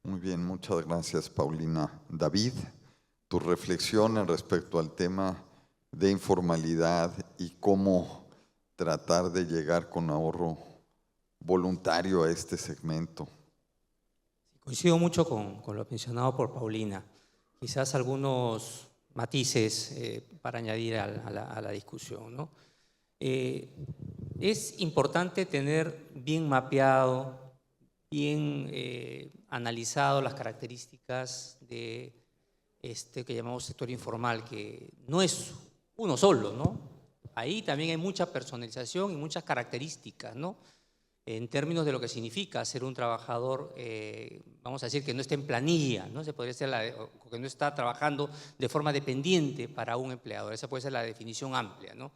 Muy bien, muchas gracias, Paulina. David, tu reflexión en respecto al tema de informalidad y cómo tratar de llegar con ahorro voluntario a este segmento. Coincido mucho con lo mencionado por Paulina. Quizás algunos matices para añadir a la discusión, ¿no? Es importante tener bien mapeado, bien analizado las características de este que llamamos sector informal, que no es uno solo, ¿no? Ahí también hay mucha personalización y muchas características, ¿no? En términos de lo que significa ser un trabajador, vamos a decir, que no está en planilla, ¿no? Se podría ser que no está trabajando de forma dependiente para un empleador. Esa puede ser la definición amplia, ¿no?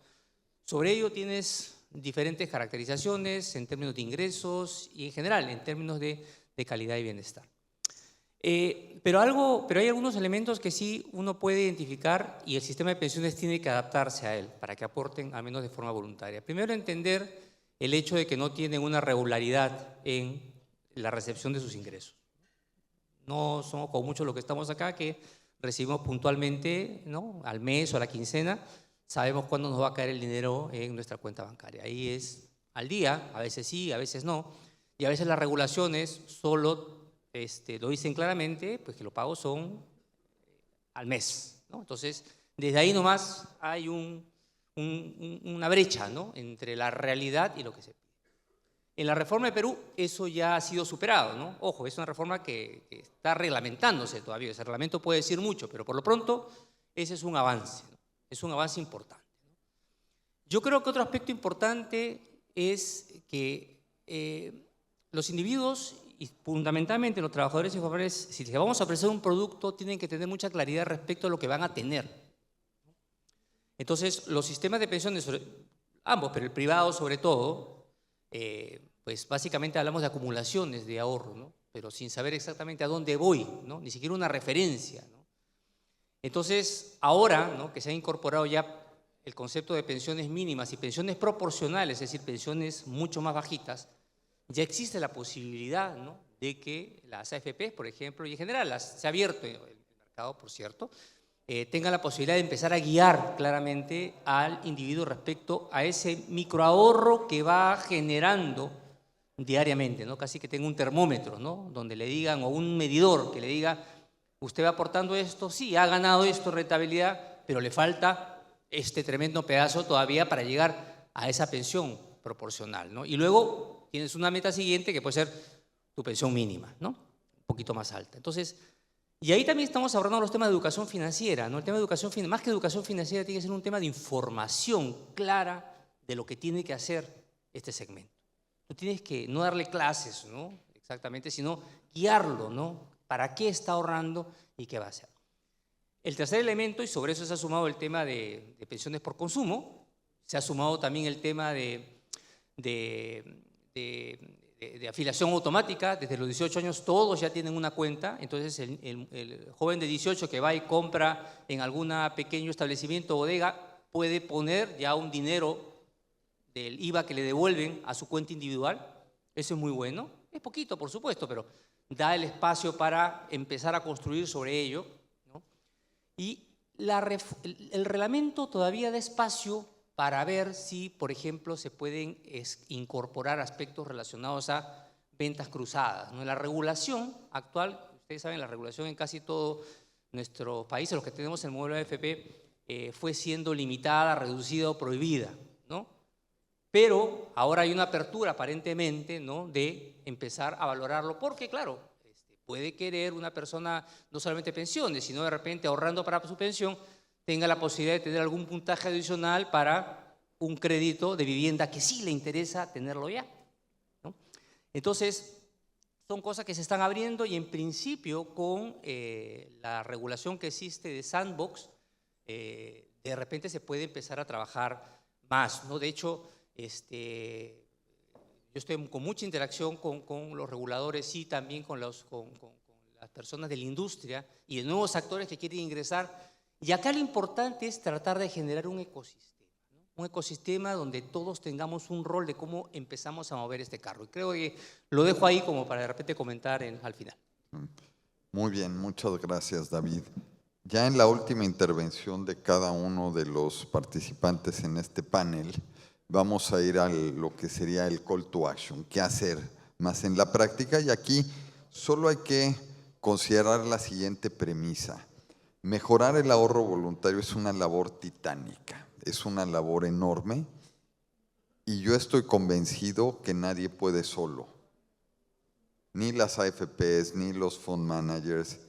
Sobre ello tienes diferentes caracterizaciones en términos de ingresos y en general en términos de calidad y bienestar. Pero hay algunos elementos que sí uno puede identificar y el sistema de pensiones tiene que adaptarse a él para que aporten al menos de forma voluntaria. Primero, entender el hecho de que no tienen una regularidad en la recepción de sus ingresos. No somos como muchos los que estamos acá que recibimos puntualmente, ¿no? Al mes o a la quincena, sabemos cuándo nos va a caer el dinero en nuestra cuenta bancaria. Ahí es al día, a veces sí, a veces no, y a veces las regulaciones solo lo dicen claramente, pues que los pagos son al mes, ¿no? Entonces, desde ahí nomás hay una brecha, ¿no? Entre la realidad y lo que se pide. En la reforma de Perú eso ya ha sido superado, ¿no? Ojo, es una reforma que está reglamentándose todavía. Ese reglamento puede decir mucho, pero por lo pronto ese es un avance, ¿no? Es un avance importante, ¿no? Yo creo que otro aspecto importante es que los individuos y fundamentalmente los trabajadores informales, si les vamos a ofrecer un producto, tienen que tener mucha claridad respecto a lo que van a tener. Entonces, los sistemas de pensiones, ambos, pero el privado sobre todo, pues básicamente hablamos de acumulaciones de ahorro, ¿no? Pero sin saber exactamente a dónde voy, ¿no? Ni siquiera una referencia, ¿no? Entonces, ahora, ¿no?, que se ha incorporado ya el concepto de pensiones mínimas y pensiones proporcionales, es decir, pensiones mucho más bajitas, ya existe la posibilidad, ¿no?, de que las AFP, por ejemplo, y en general se ha abierto el mercado, por cierto, tengan la posibilidad de empezar a guiar claramente al individuo respecto a ese microahorro que va generando diariamente, ¿no? Casi que tenga un termómetro, ¿no?, donde le digan, o un medidor que le diga, usted va aportando esto, sí, ha ganado esto, rentabilidad, pero le falta este tremendo pedazo todavía para llegar a esa pensión proporcional, ¿no? Y luego tienes una meta siguiente que puede ser tu pensión mínima, ¿no?, un poquito más alta. Entonces, y ahí también estamos abordando los temas de educación financiera, ¿no? El tema de educación financiera, más que educación financiera, tiene que ser un tema de información clara de lo que tiene que hacer este segmento. Tú tienes que no darle clases, ¿no?, exactamente, sino guiarlo, ¿no?, para qué está ahorrando y qué va a hacer. El tercer elemento, y sobre eso se ha sumado el tema de pensiones por consumo, se ha sumado también el tema de afiliación automática. Desde los 18 años todos ya tienen una cuenta, entonces el joven de 18 que va y compra en algún pequeño establecimiento o bodega puede poner ya un dinero del IVA que le devuelven a su cuenta individual. Eso es muy bueno, es poquito por supuesto, pero da el espacio para empezar a construir sobre ello, ¿no? Y el reglamento todavía da espacio para ver si, por ejemplo, se pueden incorporar aspectos relacionados a ventas cruzadas, ¿no? La regulación actual, ustedes saben, la regulación en casi todos nuestros países, los que tenemos el modelo de AFP, fue siendo limitada, reducida o prohibida, ¿no? Pero ahora hay una apertura aparentemente, ¿no?, de empezar a valorarlo, porque claro, puede querer una persona no solamente pensiones, sino de repente ahorrando para su pensión, tenga la posibilidad de tener algún puntaje adicional para un crédito de vivienda que sí le interesa tenerlo ya, ¿no? Entonces, son cosas que se están abriendo y en principio con la regulación que existe de Sandbox, de repente se puede empezar a trabajar más, ¿no? De hecho, yo estoy con mucha interacción con los reguladores y también con las personas de la industria y de nuevos actores que quieren ingresar. Y acá lo importante es tratar de generar un ecosistema, ¿no? Un ecosistema donde todos tengamos un rol de cómo empezamos a mover este carro. Y creo que lo dejo ahí como para de repente comentar al final. Muy bien, muchas gracias, David. Ya en la última intervención de cada uno de los participantes en este panel, vamos a ir a lo que sería el call to action, qué hacer más en la práctica. Y aquí solo hay que considerar la siguiente premisa. Mejorar el ahorro voluntario es una labor titánica, es una labor enorme y yo estoy convencido que nadie puede solo. Ni las AFPs, ni los fund managers,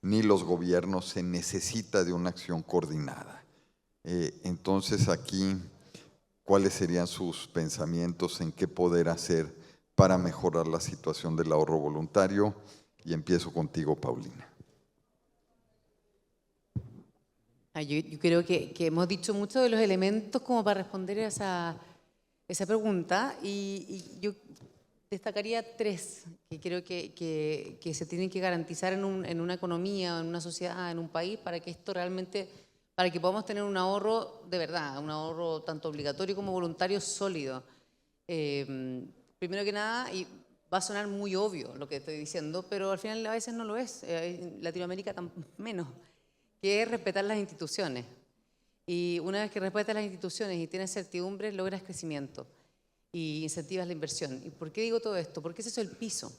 ni los gobiernos. Se necesita de una acción coordinada. Entonces aquí, ¿cuáles serían sus pensamientos en qué poder hacer para mejorar la situación del ahorro voluntario? Y empiezo contigo, Paulina. Yo creo que hemos dicho muchos de los elementos como para responder a esa pregunta y yo destacaría tres que creo que se tienen que garantizar en una economía, en una sociedad, en un país, para que esto realmente, para que podamos tener un ahorro de verdad, un ahorro tanto obligatorio como voluntario sólido. Primero que nada, y va a sonar muy obvio lo que estoy diciendo, pero al final a veces no lo es, en Latinoamérica menos, que es respetar las instituciones. Y una vez que respetas las instituciones y tienes certidumbre, logras crecimiento y incentivas la inversión. ¿Y por qué digo todo esto? Porque ese es el piso.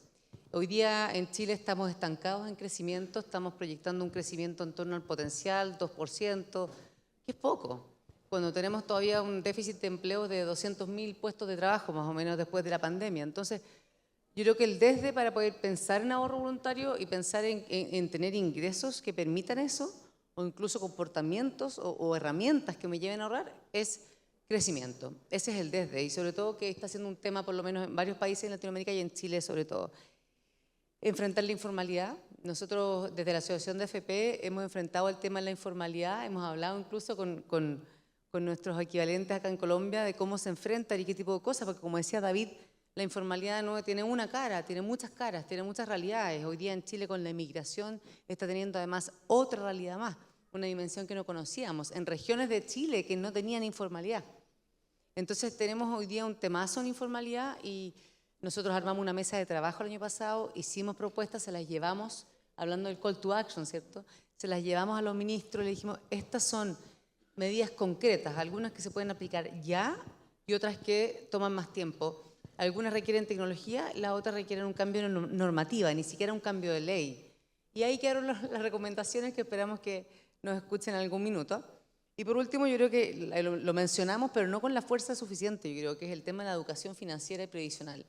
Hoy día en Chile estamos estancados en crecimiento, estamos proyectando un crecimiento en torno al potencial, 2%, que es poco, cuando tenemos todavía un déficit de empleo de 200.000 puestos de trabajo, más o menos después de la pandemia. Entonces, yo creo que el desde para poder pensar en ahorro voluntario y pensar en tener ingresos que permitan eso, o incluso comportamientos o herramientas que me lleven a ahorrar, es crecimiento. Ese es el desde, y sobre todo que está siendo un tema por lo menos en varios países en Latinoamérica y en Chile sobre todo. Enfrentar la informalidad. Nosotros desde la Asociación de FP hemos enfrentado el tema de la informalidad, hemos hablado incluso con nuestros equivalentes acá en Colombia de cómo se enfrentan y qué tipo de cosas, porque como decía David, la informalidad no tiene una cara, tiene muchas caras, tiene muchas realidades. Hoy día en Chile con la inmigración está teniendo además otra realidad más, una dimensión que no conocíamos, en regiones de Chile que no tenían informalidad. Entonces tenemos hoy día un temazo en informalidad y nosotros armamos una mesa de trabajo el año pasado, hicimos propuestas, se las llevamos, hablando del call to action, ¿cierto? Se las llevamos a los ministros, le dijimos, estas son medidas concretas, algunas que se pueden aplicar ya y otras que toman más tiempo. Algunas requieren tecnología, las otras requieren un cambio en normativa, ni siquiera un cambio de ley. Y ahí quedaron las recomendaciones que esperamos que nos escuchen en algún minuto. Y por último, yo creo que lo mencionamos, pero no con la fuerza suficiente, yo creo que es el tema de la educación financiera y previsional.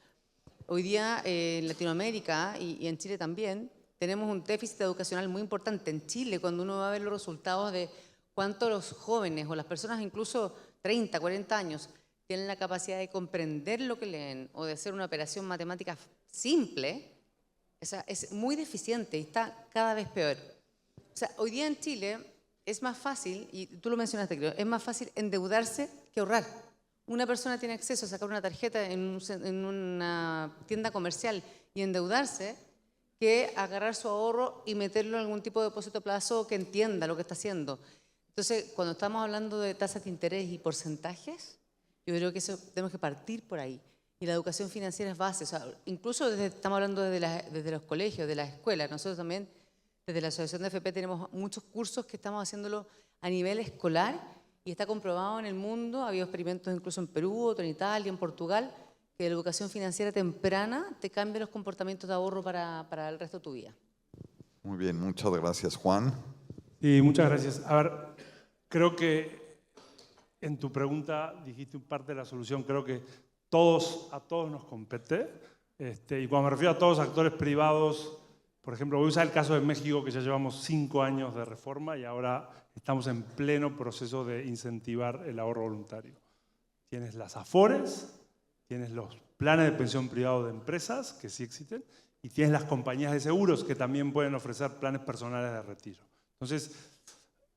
Hoy día en Latinoamérica y en Chile también tenemos un déficit educacional muy importante. En Chile, cuando uno va a ver los resultados de cuánto los jóvenes o las personas incluso 30, 40 años tienen la capacidad de comprender lo que leen o de hacer una operación matemática simple, es muy deficiente y está cada vez peor. O sea, hoy día en Chile es más fácil, y tú lo mencionaste creo, es más fácil endeudarse que ahorrar. Una persona tiene acceso a sacar una tarjeta en una tienda comercial y endeudarse que agarrar su ahorro y meterlo en algún tipo de depósito a plazo que entienda lo que está haciendo. Entonces, cuando estamos hablando de tasas de interés y porcentajes, yo creo que eso tenemos que partir por ahí. Y la educación financiera es base. O sea, incluso estamos hablando desde los colegios, de las escuelas. Nosotros también, desde la Asociación de FP, tenemos muchos cursos que estamos haciéndolo a nivel escolar y está comprobado en el mundo. Ha habido experimentos incluso en Perú, otro en Italia, en Portugal, que la educación financiera temprana te cambia los comportamientos de ahorro para el resto de tu vida. Muy bien, muchas gracias, Juan. Sí, muchas gracias. A ver, creo que en tu pregunta dijiste parte de la solución. Creo que a todos nos compete. Y cuando me refiero a todos los actores privados, por ejemplo, voy a usar el caso de México, que ya llevamos 5 años de reforma y ahora estamos en pleno proceso de incentivar el ahorro voluntario. Tienes las AFORES, tienes los planes de pensión privado de empresas, que sí existen, y tienes las compañías de seguros, que también pueden ofrecer planes personales de retiro. Entonces,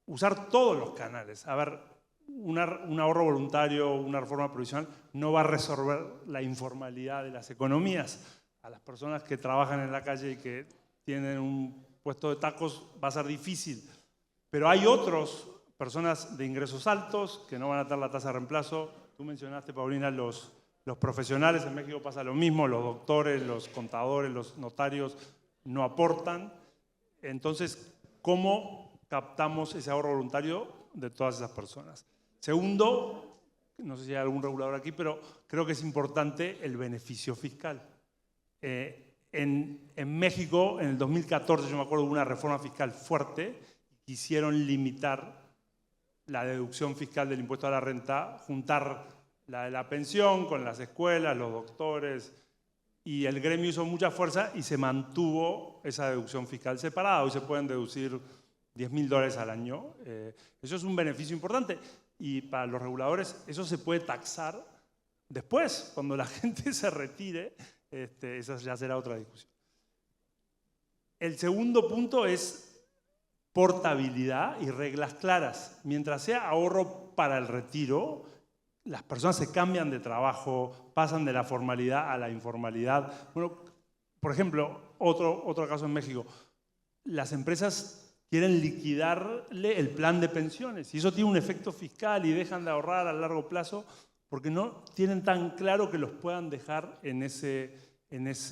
usar todos los canales. A ver, un ahorro voluntario, una reforma provisional, no va a resolver la informalidad de las economías. A las personas que trabajan en la calle y que tienen un puesto de tacos va a ser difícil. Pero hay otras personas de ingresos altos que no van a tener la tasa de reemplazo. Tú mencionaste, Paulina, los profesionales. En México pasa lo mismo. Los doctores, los contadores, los notarios no aportan. Entonces, ¿cómo captamos ese ahorro voluntario de todas esas personas? Segundo, no sé si hay algún regulador aquí, pero creo que es importante el beneficio fiscal. en México, en el 2014, yo me acuerdo de una reforma fiscal fuerte, quisieron limitar la deducción fiscal del impuesto a la renta, juntar la de la pensión con las escuelas, los doctores, y el gremio hizo mucha fuerza y se mantuvo esa deducción fiscal separada. Hoy se pueden deducir $10.000 al año. Eso es un beneficio importante y para los reguladores eso se puede taxar después, cuando la gente se retire. Esa ya será otra discusión. El segundo punto es portabilidad y reglas claras. Mientras sea ahorro para el retiro, las personas se cambian de trabajo, pasan de la formalidad a la informalidad. Bueno, por ejemplo, otro caso en México, las empresas quieren liquidarle el plan de pensiones y eso tiene un efecto fiscal y dejan de ahorrar a largo plazo porque no tienen tan claro que los puedan dejar en ese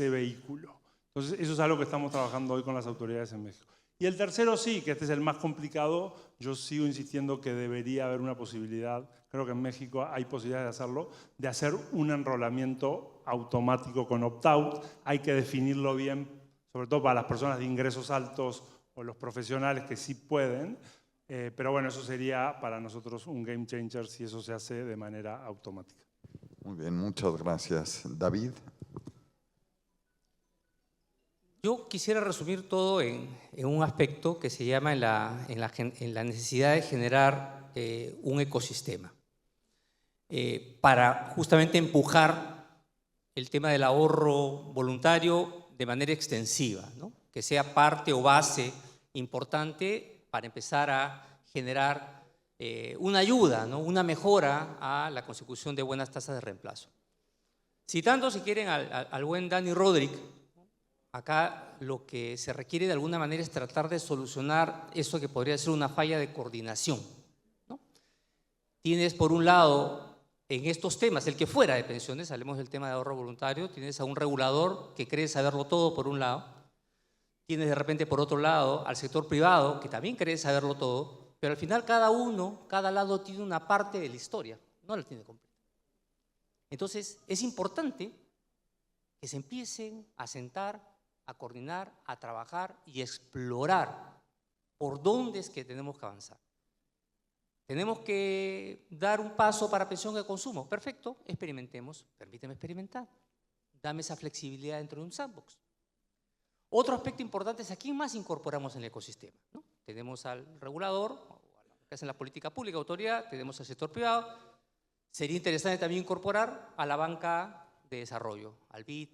vehículo. Entonces, eso es algo que estamos trabajando hoy con las autoridades en México. Y el tercero sí, que este es el más complicado, yo sigo insistiendo que debería haber una posibilidad, creo que en México hay posibilidades de hacerlo, de hacer un enrolamiento automático con opt-out. Hay que definirlo bien, sobre todo para las personas de ingresos altos o los profesionales que sí pueden, pero bueno, eso sería para nosotros un game changer si eso se hace de manera automática. Muy bien, muchas gracias. David. Yo quisiera resumir todo en un aspecto que se llama en la necesidad de generar un ecosistema para justamente empujar el tema del ahorro voluntario de manera extensiva, ¿no? Que sea parte o base importante para empezar a generar una ayuda, ¿no? Una mejora a la consecución de buenas tasas de reemplazo. Citando, si quieren, al buen Dani Rodrik, acá lo que se requiere de alguna manera es tratar de solucionar eso que podría ser una falla de coordinación, ¿no? Tienes por un lado en estos temas, el que fuera de pensiones, hablemos del tema de ahorro voluntario, tienes a un regulador que cree saberlo todo por un lado, tienes de repente por otro lado al sector privado que también cree saberlo todo, pero al final cada lado tiene una parte de la historia, no la tiene completa. Entonces es importante que se empiecen a sentar, a coordinar, a trabajar y explorar por dónde es que tenemos que avanzar. Tenemos que dar un paso para pensión de consumo. Perfecto, experimentemos. Permíteme experimentar. Dame esa flexibilidad dentro de un sandbox. Otro aspecto importante es a quién más incorporamos en el ecosistema, ¿no? Tenemos al regulador, a los que hacen la política pública, autoridad, tenemos al sector privado. Sería interesante también incorporar a la banca de desarrollo, al BID,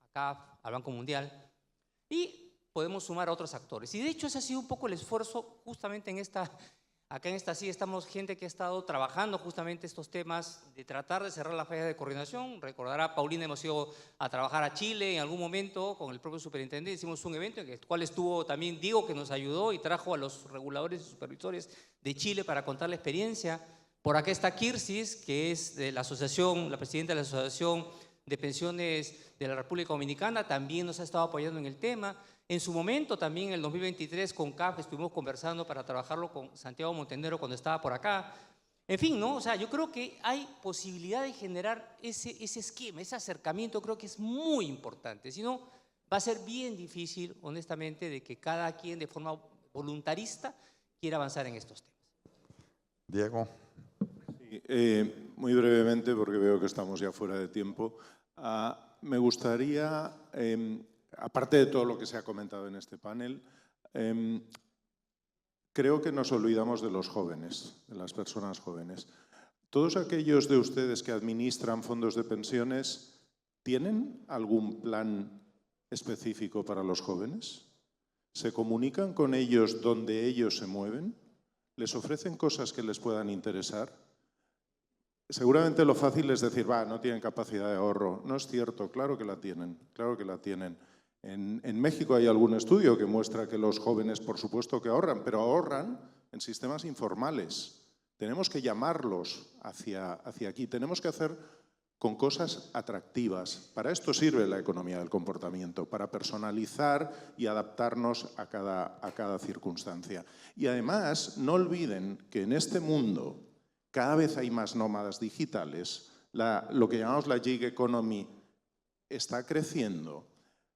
a CAF, al Banco Mundial. Y podemos sumar a otros actores. Y de hecho ese ha sido un poco el esfuerzo justamente acá en esta silla estamos gente que ha estado trabajando justamente estos temas de tratar de cerrar la falla de coordinación. Recordará, Paulina, hemos ido a trabajar a Chile en algún momento con el propio superintendente, hicimos un evento en el cual estuvo también Diego, que nos ayudó y trajo a los reguladores y supervisores de Chile para contar la experiencia. Por acá está Kirsis, que es de la asociación, la presidenta de la Asociación de Pensiones de la República Dominicana, también nos ha estado apoyando en el tema. En su momento, también en el 2023, con CAF estuvimos conversando para trabajarlo con Santiago Montenegro cuando estaba por acá. En fin, ¿no? O sea, yo creo que hay posibilidad de generar ese esquema, ese acercamiento, creo que es muy importante. Si no, va a ser bien difícil, honestamente, de que cada quien de forma voluntarista quiera avanzar en estos temas. Diego. Sí, muy brevemente, porque veo que estamos ya fuera de tiempo. Me gustaría, aparte de todo lo que se ha comentado en este panel, creo que nos olvidamos de los jóvenes, de las personas jóvenes. Todos aquellos de ustedes que administran fondos de pensiones, ¿tienen algún plan específico para los jóvenes? ¿Se comunican con ellos donde ellos se mueven? ¿Les ofrecen cosas que les puedan interesar? Seguramente lo fácil es decir, no tienen capacidad de ahorro. No es cierto, claro que la tienen, claro que la tienen. En México hay algún estudio que muestra que los jóvenes, por supuesto que ahorran, pero ahorran en sistemas informales. Tenemos que llamarlos hacia aquí, tenemos que hacer con cosas atractivas. Para esto sirve la economía del comportamiento, para personalizar y adaptarnos a cada circunstancia. Y además, no olviden que en este mundo cada vez hay más nómadas digitales, lo que llamamos la gig economy está creciendo.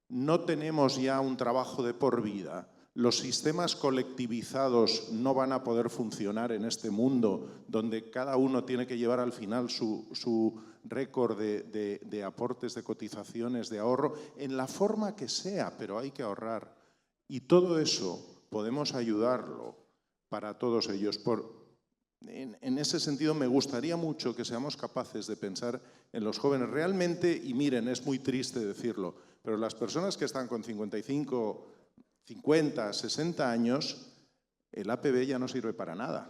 no tenemos ya un trabajo de por vida. Los sistemas colectivizados no van a poder funcionar en este mundo donde cada uno tiene que llevar al final su récord de aportes, de cotizaciones, de ahorro, en la forma que sea, pero hay que ahorrar. Y todo eso podemos ayudarlo para todos ellos. En ese sentido, me gustaría mucho que seamos capaces de pensar en los jóvenes realmente, y miren, es muy triste decirlo, pero las personas que están con 55, 50, 60 años, el APB ya no sirve para nada.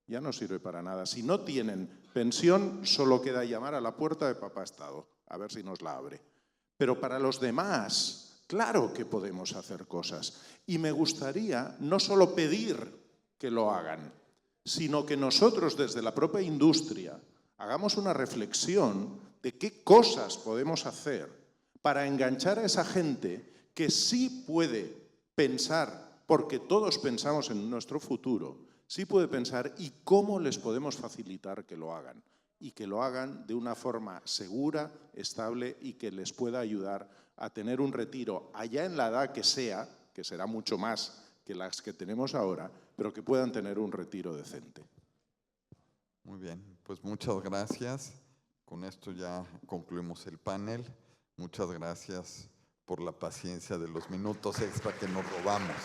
Ya no sirve para nada. Si no tienen pensión, solo queda llamar a la puerta de Papá Estado, a ver si nos la abre. Pero para los demás, claro que podemos hacer cosas. Y me gustaría no solo pedir que lo hagan, sino que nosotros desde la propia industria hagamos una reflexión de qué cosas podemos hacer para enganchar a esa gente que sí puede pensar, porque todos pensamos en nuestro futuro, sí puede pensar y cómo les podemos facilitar que lo hagan. Y que lo hagan de una forma segura, estable y que les pueda ayudar a tener un retiro allá en la edad que sea, que será mucho más que las que tenemos ahora, pero que puedan tener un retiro decente. Muy bien, pues muchas gracias. Con esto ya concluimos el panel. Muchas gracias por la paciencia de los minutos extra que nos robamos.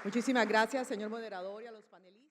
Muchísimas gracias, señor moderador, y a los panelistas.